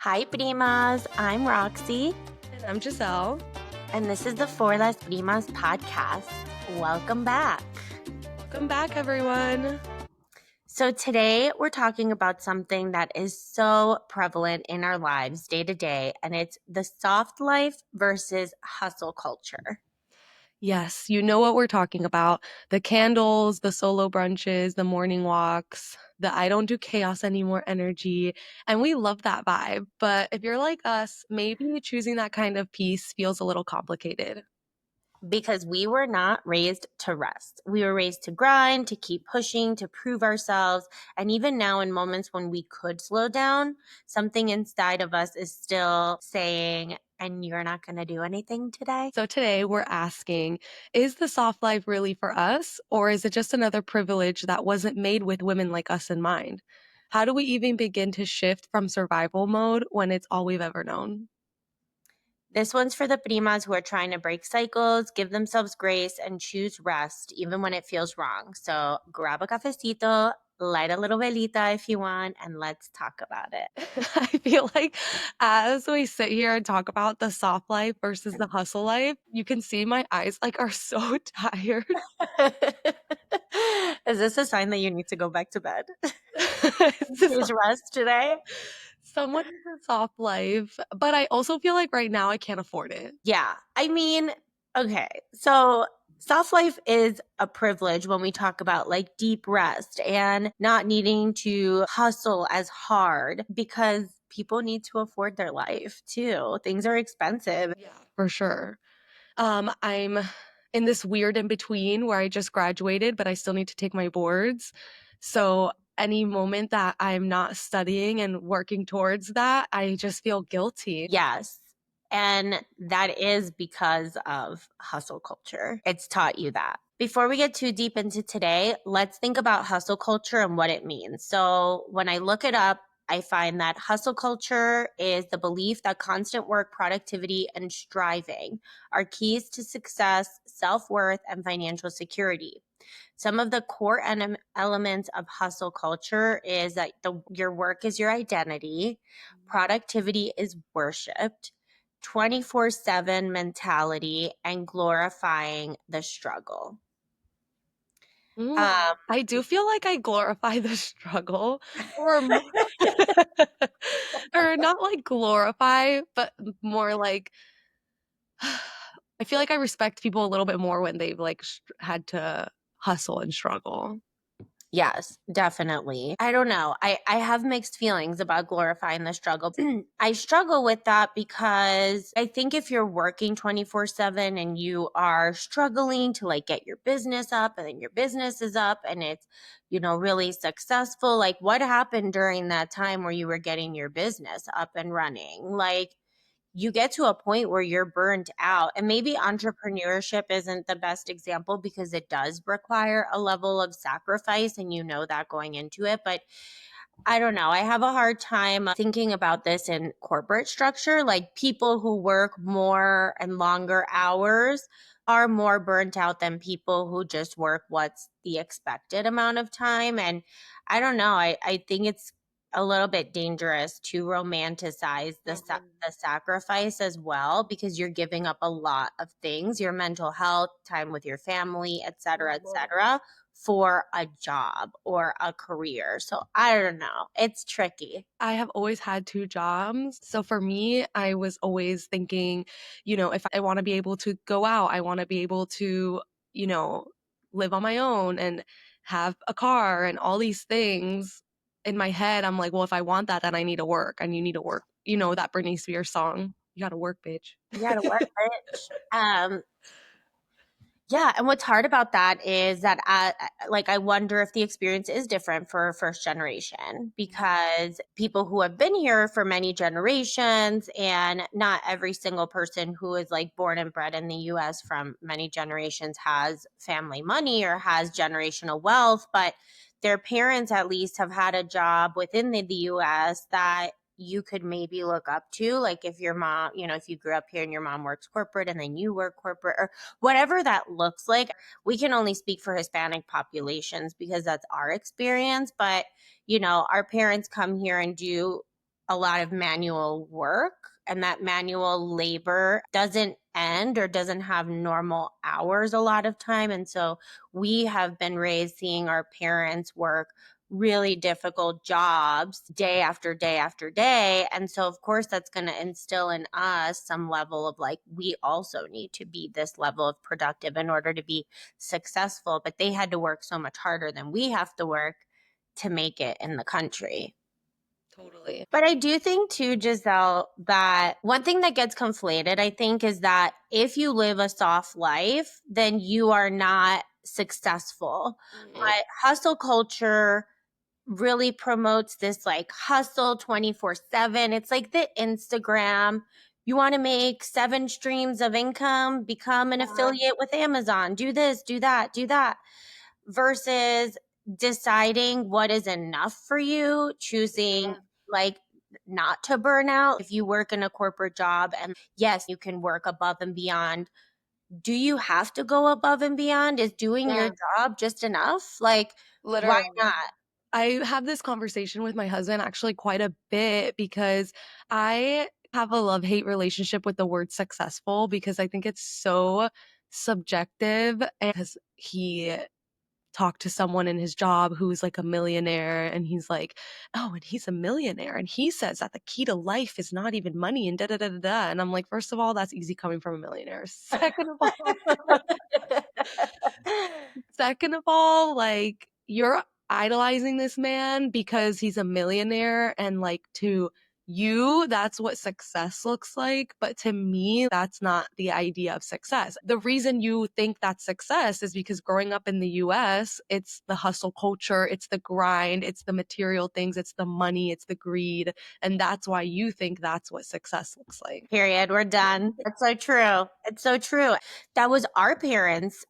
Hi, Primas. I'm Roxy, And I'm Giselle. and this is the For Las Primas podcast. Welcome back. Welcome back, everyone. So, today we're talking about something that is so prevalent in our lives day to day, and it's the soft life versus hustle culture. Yes, you know what we're talking about. The candles, the solo brunches, the morning walks, the I don't do chaos anymore energy. And we love that vibe. But if you're like us, maybe choosing that kind of peace feels a little complicated. Because we were not raised to rest. We were raised to grind, to keep pushing, to prove ourselves. And even now, in moments when we could slow down, something inside of us is still saying, and you're not going to do anything today? So today we're asking, is the soft life really for us? Or is it just another privilege that wasn't made with women like us in mind? How do we even begin to shift from survival mode when it's all we've ever known? This one's for the primas who are trying to break cycles, give themselves grace, and choose rest even when it feels wrong. So grab a cafecito, light a little velita if you want, and let's talk about it. I feel like as we sit here and talk about the soft life versus the hustle life, you can see my eyes are so tired. Is this a sign that you need to go back to bed? It's just Choose rest today? somewhat of a soft life, but I also feel like right now I can't afford it. Yeah. I mean, okay. So soft life is a privilege when we talk about like deep rest and not needing to hustle as hard because people need to afford their life too. Things are expensive. Yeah, for sure. I'm in this weird in between where I just graduated, but I still need to take my boards. So any moment that I'm not studying and working towards that, I just feel guilty. Yes. And that is because of hustle culture. It's taught you that. Before we get too deep into today, let's think about hustle culture and what it means. So, when I look it up, I find that hustle culture is the belief that constant work, productivity, and striving are keys to success, self worth, and financial security. Some of the core elements of hustle culture is that your work is your identity, productivity is worshiped, 24/7 mentality, and glorifying the struggle. I do feel like I glorify the struggle or more or not like glorify, but more like I feel like I respect people a little bit more when they've had to hustle and struggle. Yes, definitely. I don't know. I have mixed feelings about glorifying the struggle. I struggle with that because I think if you're working 24/7 and you are struggling to like get your business up and then your business is up and it's, really successful, like what happened during that time where you were getting your business up and running? Like you get to a point where you're burnt out. And maybe entrepreneurship isn't the best example because it does require a level of sacrifice and you know that going into it. But I don't know. I have a hard time thinking about this in corporate structure. Like people who work more and longer hours are more burnt out than people who just work what's the expected amount of time. And I don't know. I think it's a little bit dangerous to romanticize the sacrifice as well because you're giving up a lot of things, your mental health, time with your family, et cetera, for a job or a career. So I don't know. It's tricky. I have always had 2 jobs. So for me, I was always thinking, if I wanna be able to go out, I wanna be able to, you know, live on my own and have a car and all these things. In my head, I'm like, "Well, if I want that, then I need to work, and you need to work." You know that Britney Spears song, "You gotta work, bitch." You gotta work, bitch. Yeah, and what's hard about that is that I wonder if the experience is different for first generation because people who have been here for many generations and not every single person who is like born and bred in the US from many generations has family money or has generational wealth, but their parents at least have had a job within the US that you could maybe look up to, like if your mom, if you grew up here and your mom works corporate and then you work corporate or whatever that looks like. We can only speak for Hispanic populations because that's our experience. But, our parents come here and do a lot of manual work, and that manual labor doesn't end or doesn't have normal hours a lot of time. And so we have been raised seeing our parents work really difficult jobs day after day after day. And so, of course, that's going to instill in us some level of like, we also need to be this level of productive in order to be successful. But they had to work so much harder than we have to work to make it in the country. Totally. But I do think too, Giselle, that one thing that gets conflated, I think, is that if you live a soft life, then you are not successful. Mhm. But hustle culture really promotes this like hustle 24/7. It's like the Instagram. You want to make 7 streams of income, become an affiliate with Amazon, do this, do that, do that, versus deciding what is enough for you, choosing like not to burn out. If you work in a corporate job and yes, you can work above and beyond, do you have to go above and beyond? Is doing your Mm, job just enough? Like, why literally. not? I have this conversation with my husband actually quite a bit because I have a love-hate relationship with the word successful because I think it's so subjective and because he talked to someone in his job who's like a millionaire and he's like, "Oh, and he's a millionaire and he says that the key to life is not even money and da da da da da." And I'm like, "First of all, that's easy coming from a millionaire. Second of all, second of all, like, you're idolizing this man because he's a millionaire and, like, to you, that's what success looks like, but to me, that's not the idea of success. The reason you think that's success is because growing up in the US, it's the hustle culture, it's the grind, it's the material things, it's the money, it's the greed, and that's why you think that's what success looks like. Period. We're done. It's so true. It's so true. That was our parents'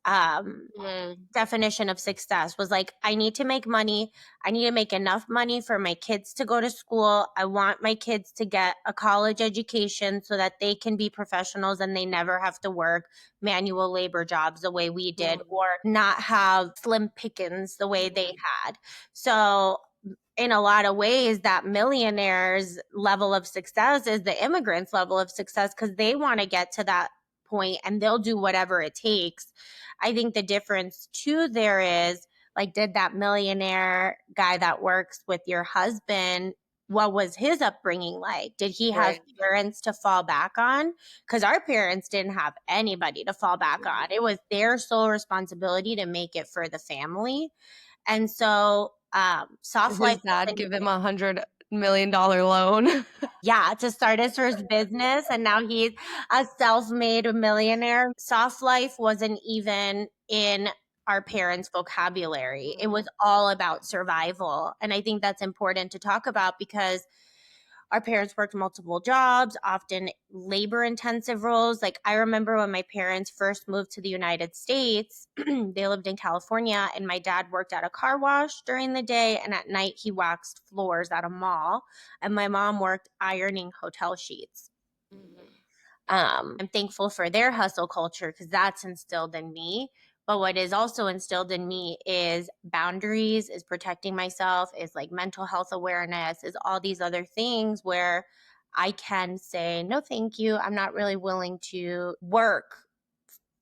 Mm, definition of success was like, I need to make money. I need to make enough money for my kids to go to school. I want my kids to get a college education so that they can be professionals and they never have to work manual labor jobs the way we did mm, or not have slim pickings the way they mhm, had. So in a lot of ways, that millionaire's level of success is the immigrant's level of success because they want to get to that point and they'll do whatever it takes. I think the difference too there is like, did that millionaire guy that works with your husband, what was his upbringing like? Did he have right. parents to fall back on? Because our parents didn't have anybody to fall back on. Mhm. It was their sole responsibility to make it for the family. And so, soft Did life his dad wasn't give him even, $100 million loan? yeah, to start his first business. And now he's a self made millionaire. Soft life wasn't even in our parents' vocabulary. It was all about survival. And I think that's important to talk about because our parents worked multiple jobs, often labor intensive roles. Like I remember when my parents first moved to the United States, they lived in California, and my dad worked at a car wash during the day, and at night he waxed floors at a mall, and my mom worked ironing hotel sheets. Mhm. I'm thankful for their hustle culture because that's instilled in me. But what is also instilled in me is boundaries, is protecting myself, is like mental health awareness, is all these other things where I can say, no, thank you. I'm not really willing to work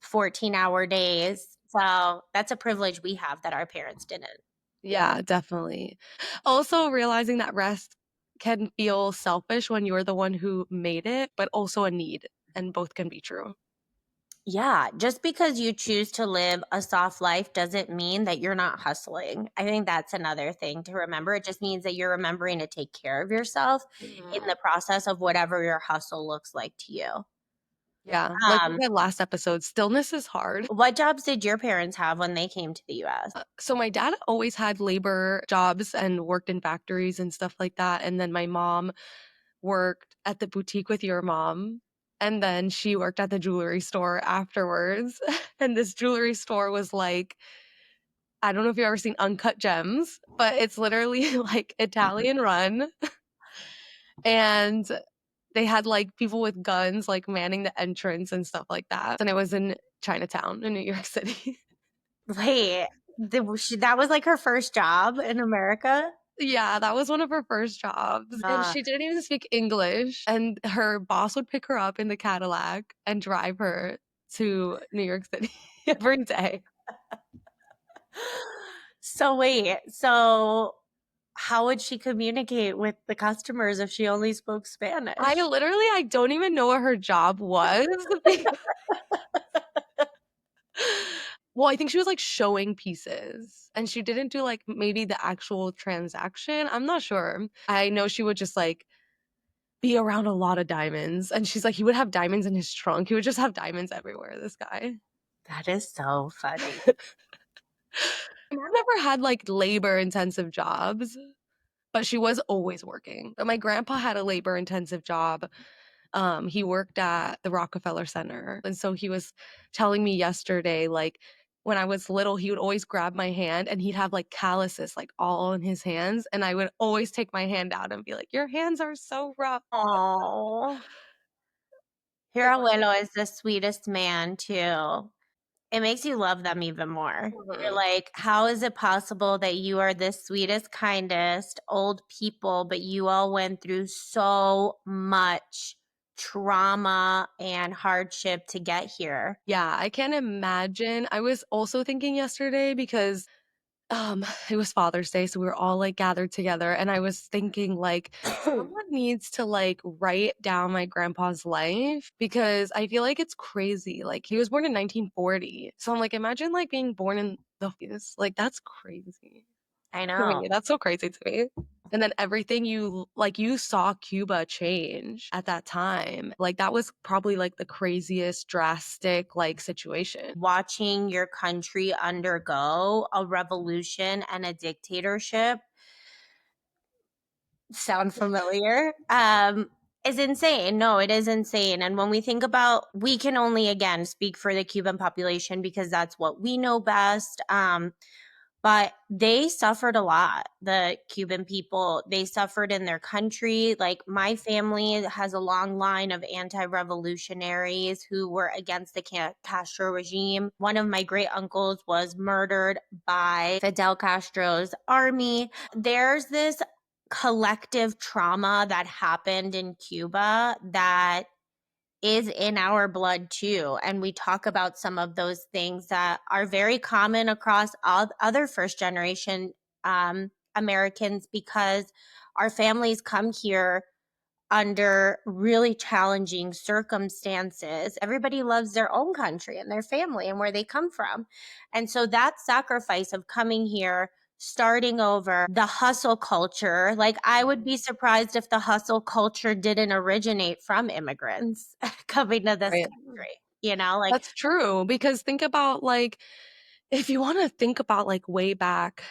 14-hour days. So that's a privilege we have that our parents didn't. Yeah, definitely. Also realizing that rest can feel selfish when you're the one who made it, but also a need, and both can be true. Yeah, just because you choose to live a soft life doesn't mean that you're not hustling. I think that's another thing to remember. It just means that you're remembering to take care of yourself in Mhm. the process of whatever your hustle looks like to you. Yeah, like we Um, said last episode, stillness is hard. what jobs did your parents have when they came to the US? So my dad always had labor jobs and worked in factories and stuff like that, and then my mom worked at the boutique with your mom, and then she worked at the jewelry store afterwards, and this jewelry store was like I don't know if you've ever seen Uncut Gems, but it's literally like Italian run, and they had like people with guns like manning the entrance and stuff like that. And it was in Chinatown in New York City. Wait, that was like her first job in America? Yeah, that was one of her first jobs, and Ah, she didn't even speak English, and her boss would pick her up in the Cadillac and drive her to New York City every day. so wait, so how would she communicate with the customers if she only spoke Spanish? I don't even know what her job was because well, I think she was, like, showing pieces, and she didn't do, like, maybe the actual transaction, I'm not sure. I know she would just, like, be around a lot of diamonds, and she's like, he would have diamonds in his trunk, he would just have diamonds everywhere, this guy. That is so funny. My mom never had, like, labor-intensive jobs, but she was always working. But my grandpa had a labor-intensive job. He worked at the Rockefeller Center, and so he was telling me yesterday, like, when I was little, he would always grab my hand, and he'd have, like, calluses, like, all on his hands, and I would always take my hand out and be like, "Your hands are so rough." Oh, your Like, abuelo is the sweetest man too. It makes you love them even more. You're mhm. like, how is it possible that you are the sweetest, kindest old people, but you all went through so much trauma and hardship to get here? Yeah, I can't imagine. I was also thinking yesterday because it was Father's Day, so we were all, like, gathered together, and I was thinking, like, someone needs to, like, write down my grandpa's life because I feel like it's crazy, like, he was born in 1940, so I'm like, imagine, like, being born in the 50s, like, that's crazy I to know. me, that's so crazy to me. And then everything you saw Cuba change at that time, like, that was probably, like, the craziest drastic, like, situation. Watching your country undergo a revolution and a dictatorship sound familiar? Is insane. No, it is insane. And when we think about, we can only again speak for the Cuban population because that's what we know best. But they suffered a lot. The Cuban people, they suffered in their country. Like my family has a long line of anti-revolutionaries who were against the Castro regime. One of my great uncles was murdered by Fidel Castro's army. There's this collective trauma that happened in Cuba that is in our blood too. And we talk about some of those things that are very common across all other first generation Americans because our families come here under really challenging circumstances. Everybody loves their own country and their family and where they come from. And so that sacrifice of coming here, starting over, the hustle culture, like I would be surprised if the hustle culture didn't originate from immigrants coming to this Right. country. You know, like That's true because think about, like, if you wanna think about, like, way back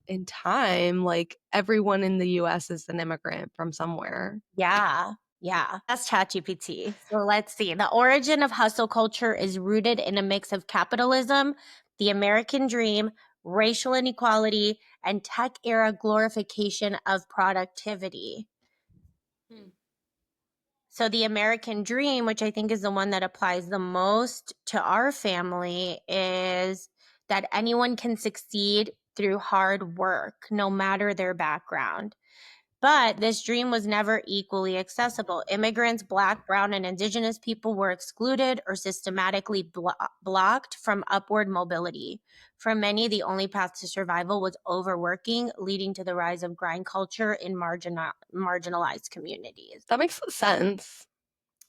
in time, like, everyone in the US is an immigrant from somewhere. yeah. Yeah, that's ChatGPT. So let's see. The origin of hustle culture is rooted in a mix of capitalism, the American dream, racial inequality, and tech era glorification of productivity. Hmm. So, the American dream, which I think is the one that applies the most to our family, is that anyone can succeed through hard work, no matter their background. But this dream was never equally accessible. Immigrants, Black, Brown, and Indigenous people were excluded or systematically blocked from upward mobility. For many, the only path to survival was overworking, leading to the rise of grind culture in marginalized communities. That makes sense.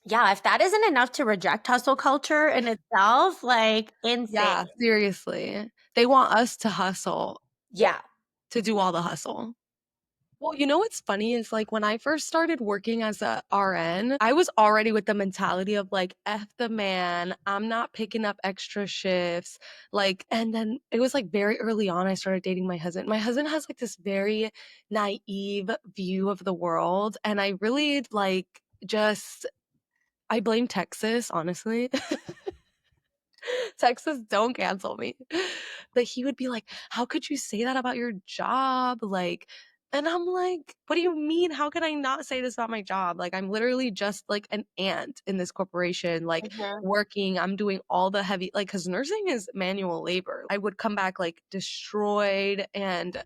Yeah, if that isn't enough to reject hustle culture in itself, like insane. Yeah, seriously. They want us to hustle, Yeah. to do all the hustle. Well, you know what's funny is, like, when I first started working as a RN, I was already with the mentality of, like, "F the man, I'm not picking up extra shifts," like and then it was, like, very early on I started dating my husband. My husband has, like, this very naive view of the world, and I really, like, just I blame Texas, honestly. Texas, don't cancel me. But he would be like, "How could you say that about your job?" Like and I'm like, "What do you mean? How could I not say this about my job? Like, I'm literally just, like, an ant in this corporation, like, Mhm. working, I'm doing all the heavy" like, because nursing is manual labor. I would come back, like, destroyed, and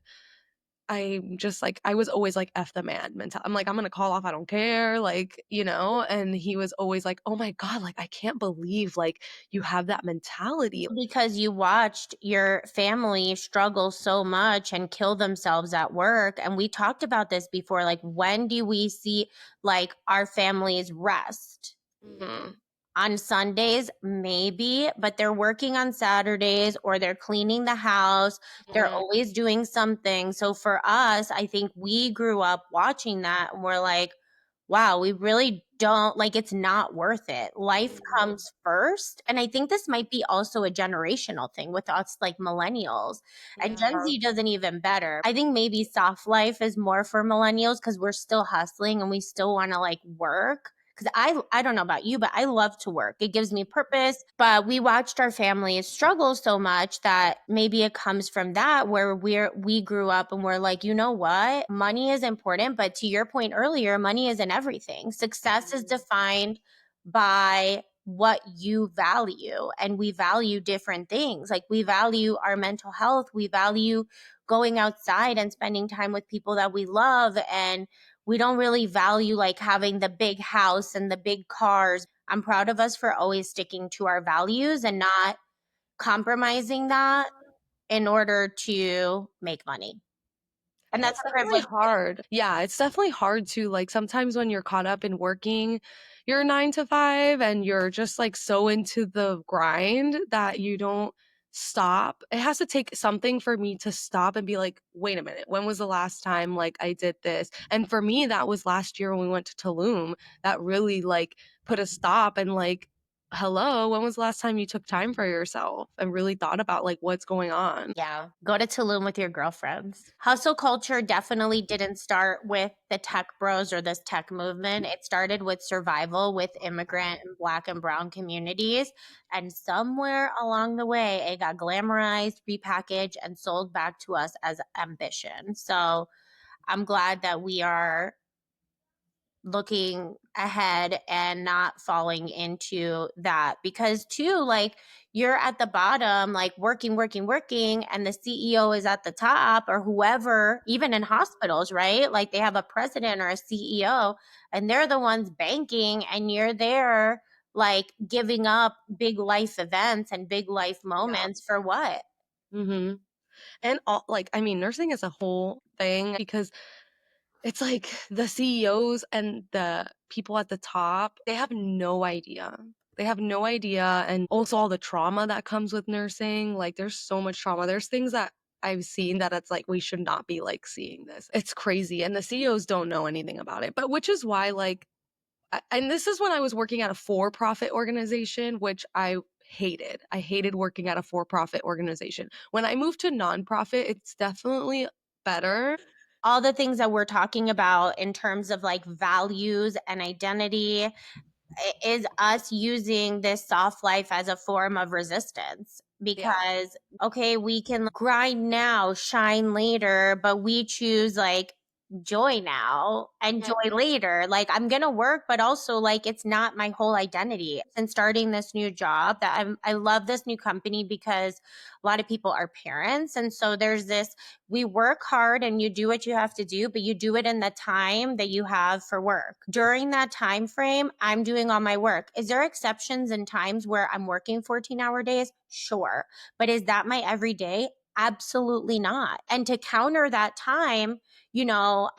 I'm just like I was always like F the man mental. I'm like, I'm gonna call off, I don't care, like, and he was always like, "Oh my God, like I can't believe like you have that mentality." Because you watched your family struggle so much and kill themselves at work. And we talked about this before. Like, when do we see like our families rest? Mhm. On Sundays, maybe, but they're working on Saturdays or they're cleaning the house. They're Mhm. always doing something. So for us, I think we grew up watching that and we're like, wow, we really don't like it's not worth it. Life Mhm. comes first. And I think this might be also a generational thing with us, like millennials. And Gen Yeah. Z doesn't even better. I think maybe soft life is more for millennials because we're still hustling and we still want to like work because I don't know about you, but I love to work. It gives me purpose. But we watched our families struggle so much that maybe it comes from that where we grew up and we're like, you know what? Money is important, but to your point earlier, money isn't everything. Success is defined by what you value, and we value different things. Like we value our mental health, we value going outside and spending time with people that we love, and we don't really value like having the big house and the big cars. I'm proud of us for always sticking to our values and not compromising that in order to make money. And And that's it's a definitely privilege. hard. Yeah, it's definitely hard to like sometimes when you're caught up in working your 9 to 5 and you're just like so into the grind that you don't stop. It has to take something for me to stop and be like, "Wait a minute. When was the last time like I did this?" And for me that was last year when we went to Tulum. That really like put a stop and like, "Hello, when was the last time you took time for yourself and really thought about like what's going on?" Yeah. Go to Tulum with your girlfriends. Hustle culture definitely didn't start with the tech bros or this tech movement. It started with survival with immigrant and black and brown communities. And somewhere along the way, it got glamorized, repackaged, and sold back to us as ambition. So I'm glad that we are looking ahead and not falling into that because too like you're at the bottom like working and the CEO is at the top or whoever even in hospitals, right? Like they have a president or a CEO and they're the ones banking and you're there like giving up big life events and big life Yeah. moments for what? Mhm. And all like, I mean, nursing is a whole thing because it's like the CEOs and the people at the top, they have no idea. They have no idea. And also all the trauma that comes with nursing. Like, there's so much trauma. There's things that I've seen that it's like, we should not be like seeing this. It's crazy. And the CEOs don't know anything about it. But which is why, like, and this is when I was working at a for profit organization, which I hated. I hated working at a for profit organization. When I moved to nonprofit, it's definitely better. All the things that we're talking about in terms of like values and identity is us using this soft life as a form of resistance Yeah. because okay, we can grind now, shine later, but we choose like joy now and joy later. Like I'm going to work, but also like it's not my whole identity. Since starting this new job that I love this new company because a lot of people are parents and so there's this we work hard and you do what you have to do, but you do it in the time that you have for work. During that time frame, I'm doing all my work. Is there exceptions and times where I'm working 14-hour days? Sure. But is that my everyday? Absolutely not. And to counter that time,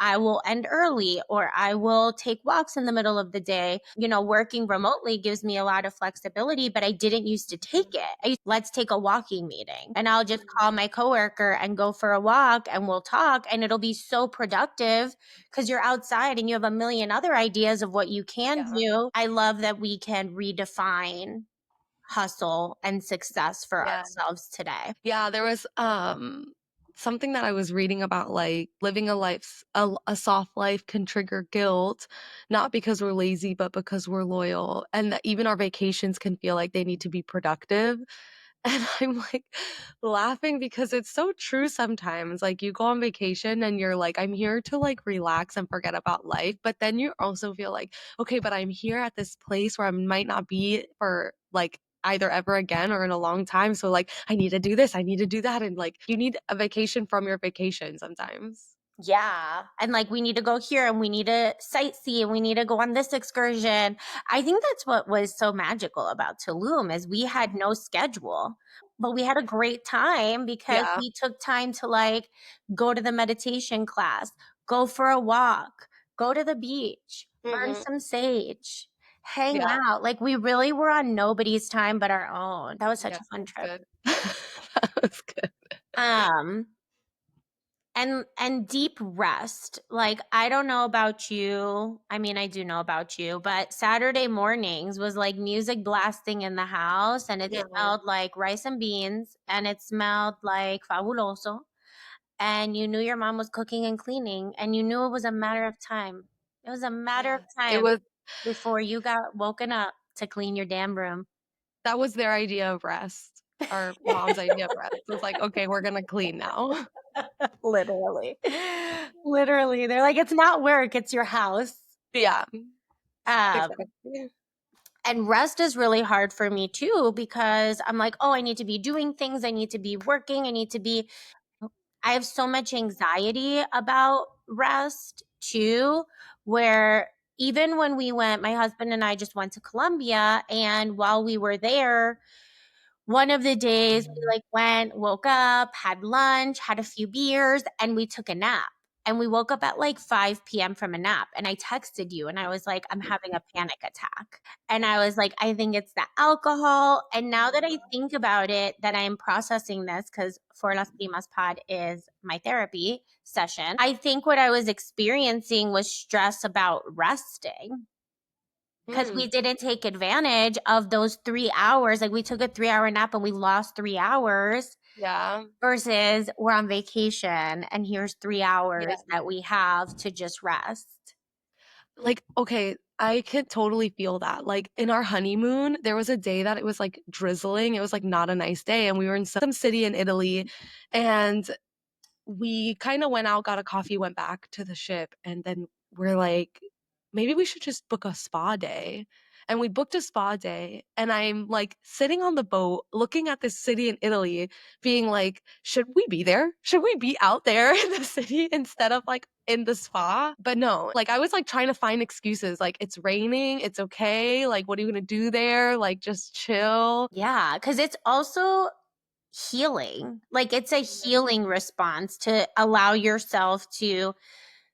I will end early or I will take walks in the middle of the day. Working remotely gives me a lot of flexibility, but I didn't used to take it. Let's take a walking meeting and I'll just call my coworker and go for a walk and we'll talk and it'll be so productive because you're outside and you have a million other ideas of what you can Yeah. do. I love that we can redefine hustle and success for Yeah. ourselves today. Yeah, there was something that I was reading about like living a soft life can trigger guilt, not because we're lazy, but because we're loyal. And that even our vacations can feel like they need to be productive. And I'm like laughing because it's so true sometimes. Like you go on vacation and you're like, I'm here to like relax and forget about life. But then you also feel like, okay, but I'm here at this place where I might not be for like either ever again or in a long time. So like I need to do this, I need to do that. And like you need a vacation from your vacation sometimes. Yeah. And like we need to go here and we need to sightsee and we need to go on this excursion. I think that's what was so magical about Tulum is we had no schedule. But we had a great time because Yeah. we took time to like go to the meditation class, go for a walk, go to the beach, burn Mhm. some sage, hang Yeah. out. Like we really were on nobody's time but our own. That was such a Yes, fun that's trip. good. That was good. Um and deep rest. Like I don't know about you. I mean, I do know about you, but Saturday mornings was like music blasting in the house and it Mhm. smelled like rice and beans and it smelled like fabuloso and you knew your mom was cooking and cleaning and you knew it was a matter of time. It was a matter of Yes. It time was before you got woken up to clean your damn room. that was their idea of rest. Our mom's idea of rest. It was like, "Okay, we're gonna clean now." Literally. Literally. They're like, it's not work, it's your house. Yeah. Um, Exactly. and rest is really hard for me too because I'm like, oh, I need to be doing things. I need to be working. I have so much anxiety about rest too, where even when we went, my husband and I just went to Colombia. And while we were there, one of the days we like went, woke up, had lunch, had a few beers, and we took a nap. And we woke up at like 5 p.m. from a nap. And I texted you and I was like, I'm having a panic attack. And I was like, I think it's the alcohol. And now that I think about it, that I'm processing this because For Las Primas Pod is my therapy session, I think what I was experiencing was stress about resting because Mm, we didn't take advantage of those 3 hours. Like we took a 3 hour nap and we lost 3 hours yeah. versus we're on vacation and here's 3 hours Yeah. that we have to just rest. Like, okay, I could totally feel that. Like, in our honeymoon, there was a day that it was, like, drizzling. It was, like, not a nice day, and we were in some city in Italy, and we kinda went out, got a coffee, went back to the ship, and then we're like, "Maybe we should just book a spa day." And we booked a spa day, and I'm, like, sitting on the boat looking at this city in Italy being like, "Should we be there? Should we be out there in the city instead of, like, in the spa?" But no, like, I was, like, trying to find excuses, like, "It's raining, it's okay, like, what are you gonna do there? Like, just chill." Yeah, because it's also healing. Like it's a healing response to allow yourself to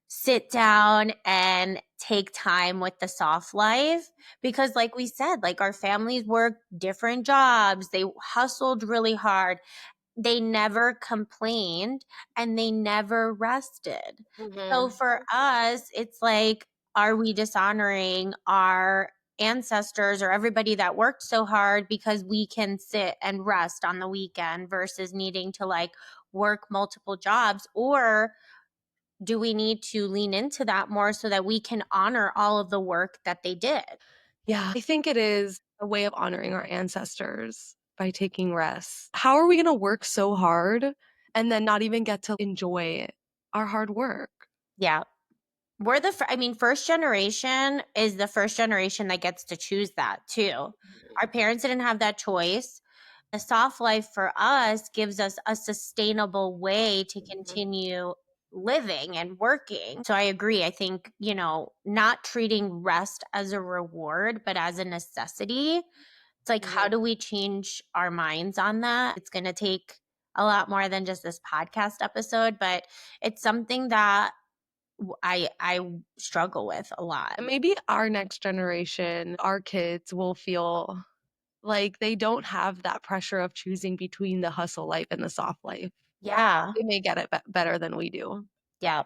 sit down and take time with the soft life because like we said like our families worked different jobs, they hustled really hard, they never complained and they never rested. So Mhm. for us, it's like, are we dishonoring our ancestors or everybody that worked so hard because we can sit and rest on the weekend versus needing to like work multiple jobs? Or do we need to lean into that more so that we can honor all of the work that they did? Yeah, I think it is a way of honoring our ancestors by taking rest. How are we gonna work so hard and then not even get to enjoy our hard work? Yeah. We're I mean, first generation is the first generation that gets to choose that too. Our parents didn't have that choice. The soft life for us gives us a sustainable way to Mhm, continue living and working. So I agree. I think, not treating rest as a reward, but as a necessity. It's like, how mhm. do we change our minds on that? It's going to take a lot more than just this podcast episode, but it's something that I struggle with a lot. And maybe our next generation, our kids will feel like they don't have that pressure of choosing between the hustle life and the soft life. Yeah. They may get it better than we do. Yeah.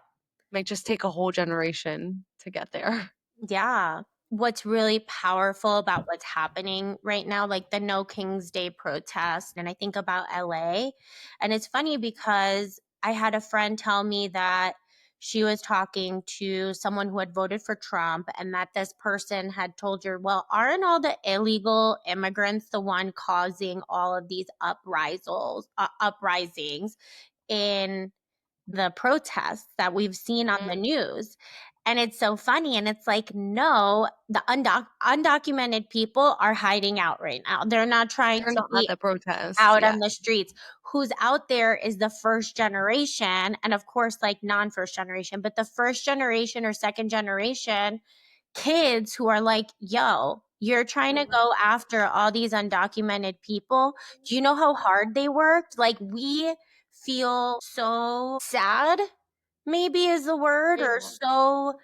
Might just take a whole generation to get there. Yeah. What's really powerful about what's happening right now, like the No King's Day protest, and I think about LA. And it's funny because I had a friend tell me that she was talking to someone who had voted for Trump, and that this person had told her, well, aren't all the illegal immigrants the one causing all of these uprisings in the protests that we've seen on the Mhm, news? And it's so funny. And it's like, no, the undocumented people are hiding out right now. They're not trying They're to not at be the protests, out yeah. on the streets. Who's out there is the first generation. And of course, like non first generation, but the first generation or second generation kids who are like, yo, you're trying to go after all these undocumented people. Do you know how hard they worked? Like, we feel so sad, maybe is the word, or Yeah. so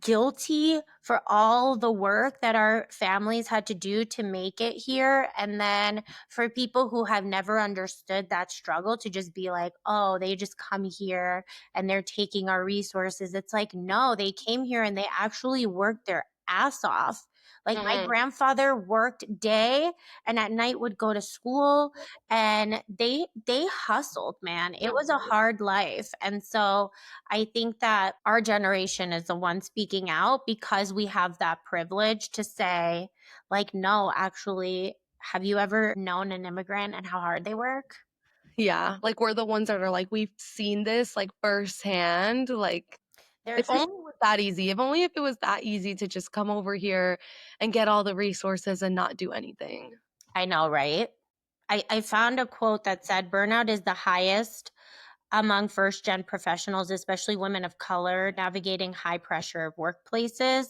guilty for all the work that our families had to do to make it here. And then for people who have never understood that struggle to just be like, oh, they just come here and they're taking our resources. It's like, no, they came here and they actually worked their ass off. Like my Mhm. grandfather worked day and at night would go to school, and they hustled, man. It was a hard life. And so I think that our generation is the one speaking out because we have that privilege to say, like, no, actually, have you ever known an immigrant and how hard they work? Yeah, like, we're the ones that are like, "We've seen this, like, firsthand," like, if There's only it was that easy, if it was that easy to just come over here and get all the resources and not do anything. I know, right? I found a quote that said burnout is the highest among first gen professionals, especially women of color navigating high pressure workplaces.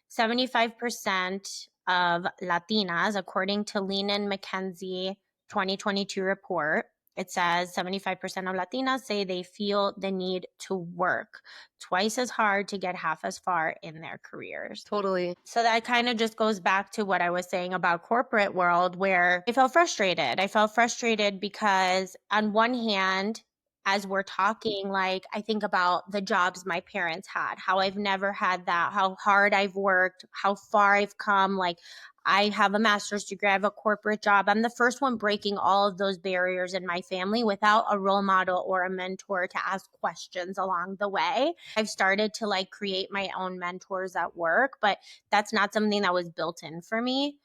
75% of Latinas, according to Lean and McKenzie 2022 report, it says 75% of Latinas say they feel the need to work twice as hard to get half as far in their careers. Totally. So that kind of just goes back to what I was saying about corporate world, where I felt frustrated. I felt frustrated because on one hand, as we're talking, like I think about the jobs my parents had, how I've never had that, how hard I've worked, how far I've come. Like I have a master's degree, I have a corporate job. I'm the first one breaking all of those barriers in my family without a role model or a mentor to ask questions along the way. I've started to like create my own mentors at work, but that's not something that was built in for me.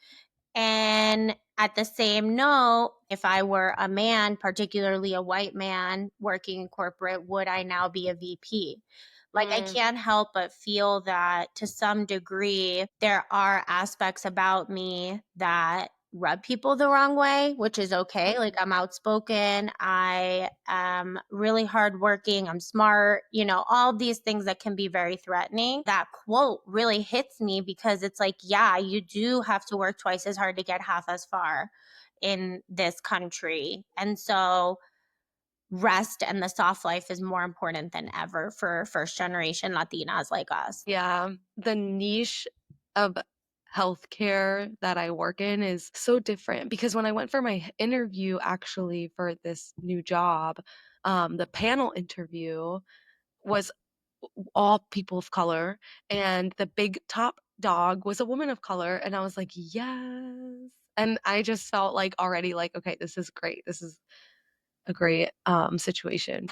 And at the same note, if I were a man, particularly a white man working in corporate, would I now be a VP? Like, I Mm, can't help but feel that to some degree, there are aspects about me that rub people the wrong way, which is okay. Like, I'm outspoken, I am really hardworking, I'm smart, all these things that can be very threatening. That quote really hits me because it's like, yeah, you do have to work twice as hard to get half as far in this country. And so, rest and the soft life is more important than ever for first generation Latinas like us. yeah, the niche of healthcare that I work in is so different because when I went for my interview actually for this new job, the panel interview was all people of color, and the big top dog was a woman of color, and I was like, "Yes." And I just felt like already like, "Okay, this is great. This is a great, situation."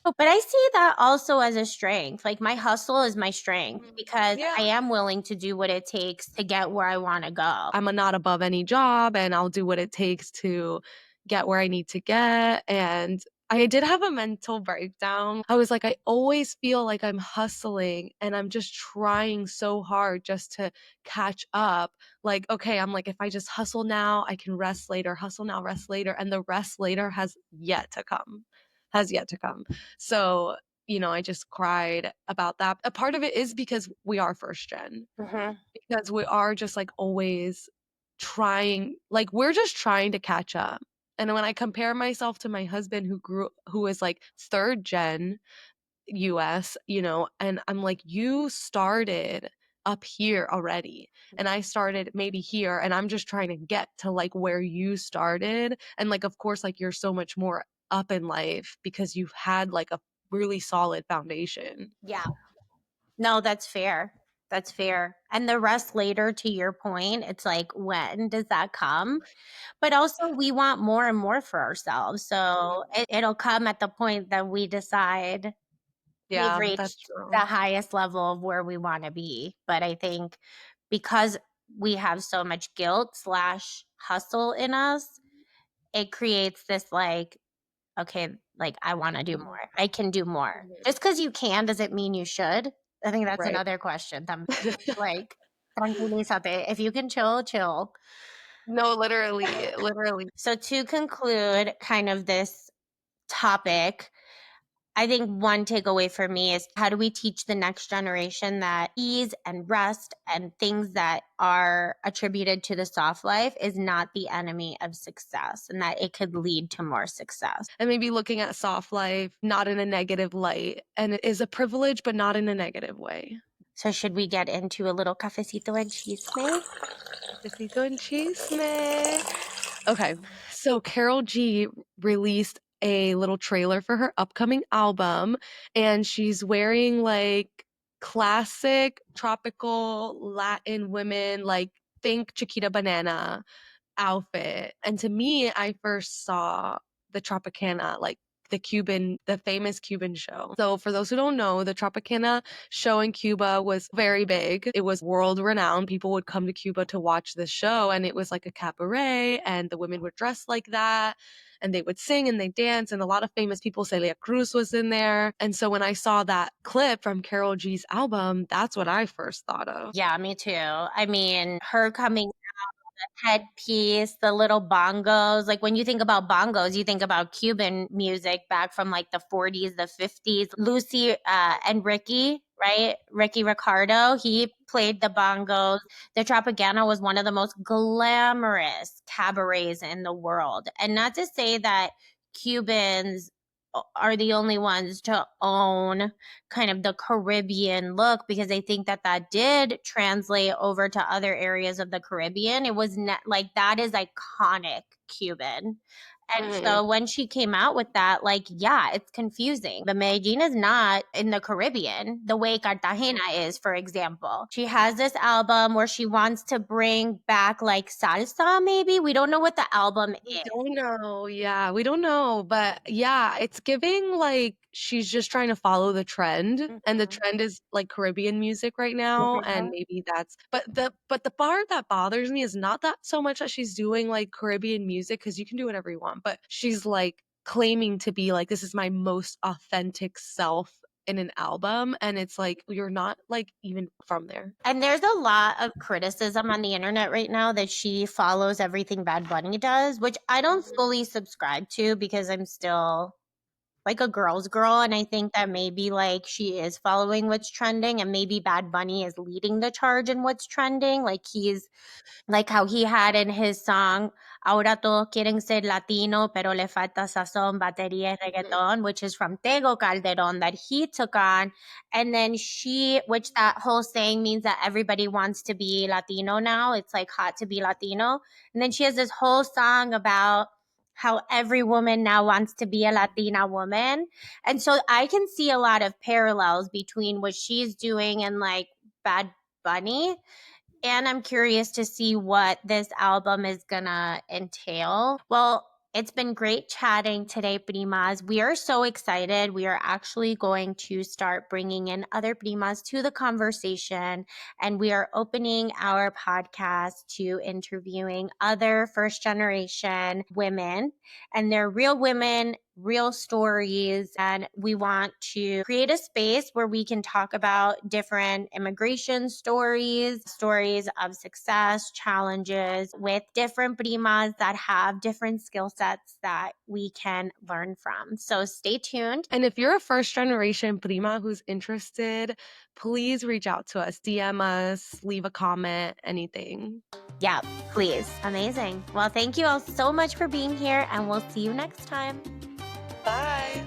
But I see that also as a strength. Like my hustle is my strength Mhm. because Yeah. I am willing to do what it takes to get where I want to go. I'm a not above any job, and I'll do what it takes to get where I need to get, and I did have a mental breakdown. I was like, I always feel like I'm hustling and I'm just trying so hard just to catch up. Like, okay, I'm like, if I just hustle now, I can rest later, hustle now, rest later, and the rest later has yet to come. So, I just cried about that. A part of it is because we are first gen. Mhm. Because we are just, like, always trying like, we're just trying to catch up, and when I compare myself to my husband who is, like, 3rd gen US, and I'm like, "You started up here already, and I started maybe here, and I'm just trying to get to, like, where you started," and, like, of course, like, you're so much more up in life because you've had, like, a really solid foundation. Yeah. No, that's fair. That's fair. And the rest later, to your point, it's like, when does that come? But also, we want more and more for ourselves. So it'll come at the point that we decide we've Yeah, that's reached the true. highest level of where we want to be. But I think because we have so much guilt slash hustle in us, it creates this like, okay, like I want to do more. I can do more. Just because you can doesn't mean you should. I think that's Right. another question. Like, tranquilízate. If you can chill, chill. No, literally, literally. So to conclude kind of this topic, I think one takeaway for me is how do we teach the next generation that ease and rest and things that are attributed to the soft life is not the enemy of success and that it could lead to more success. And maybe looking at soft life not in a negative light, and it is a privilege, but not in a negative way. So should we get into a little cafecito and chisme? Besito en chisme. Okay, so Carol G released a little trailer for her upcoming album, and she's wearing like classic tropical Latin women, like think Chiquita Banana outfit. And to me, I first saw the Tropicana, like the famous Cuban show. So for those who don't know, the Tropicana show in Cuba was very big. It was world renowned. People would come to Cuba to watch this show, and it was like a cabaret, and the women were dressed like that. And they would sing and they dance, and a lot of famous people, Celia Cruz was in there. And so when I saw that clip from Carol G's album, that's what I first thought of. Yeah, me too. I mean, her coming headpiece, the little bongos. Like when you think about bongos, you think about Cuban music back from like the 40s, the 50s. Lucy and Ricky, right? Ricky Ricardo, he played the bongos. The Tropicana was one of the most glamorous cabarets in the world. And not to say that Cubans are the only ones to own kind of the Caribbean look because I think that that did translate over to other areas of the Caribbean. It was like that is iconic Cuban. And Mhm. so when she came out with that, like, yeah, it's confusing. The Medellin is not in the Caribbean the way Cartagena is, for example. She has this album where she wants to bring back like salsa, maybe. We don't know what the album We is. don't know. Yeah, we don't know. But yeah, it's giving like she's just trying to follow the trend. And the Mhm. trend is like Caribbean music right now. And Mhm. maybe that's but the part that bothers me is not that so much that she's doing like Caribbean music, because you can do whatever you want, but she's like claiming to be like, this is my most authentic self in an album. And it's like you're not like even from there. And there's a lot of criticism on the internet right now that she follows everything Bad Bunny does, which I don't fully subscribe to because I'm still like a girl's girl. And I think that maybe like she is following what's trending and maybe Bad Bunny is leading the charge in what's trending. Like he's like how he had in his song, Ahora todos quieren ser latino, pero le falta sazón, batería y Mhm. reggaeton, which is from Tego Calderon that he took on. And then which that whole saying means that everybody wants to be Latino now. It's like hot to be Latino. And then she has this whole song about how every woman now wants to be a Latina woman. And so I can see a lot of parallels between what she's doing and like Bad Bunny, and I'm curious to see what this album is gonna entail. Well, it's been great chatting today, Primas. We are so excited. We are actually going to start bringing in other Primas to the conversation, and we are opening our podcast to interviewing other first generation women. And they're real women, real stories. And we want to create a space where we can talk about different immigration stories, stories of success, challenges with different primas that have different skill sets that we can learn from. So stay tuned. And if you're a first generation prima who's interested, please reach out to us, DM us, leave a comment, anything. Yeah, please. Amazing. Well, thank you all so much for being here, and we'll see you next time. Bye.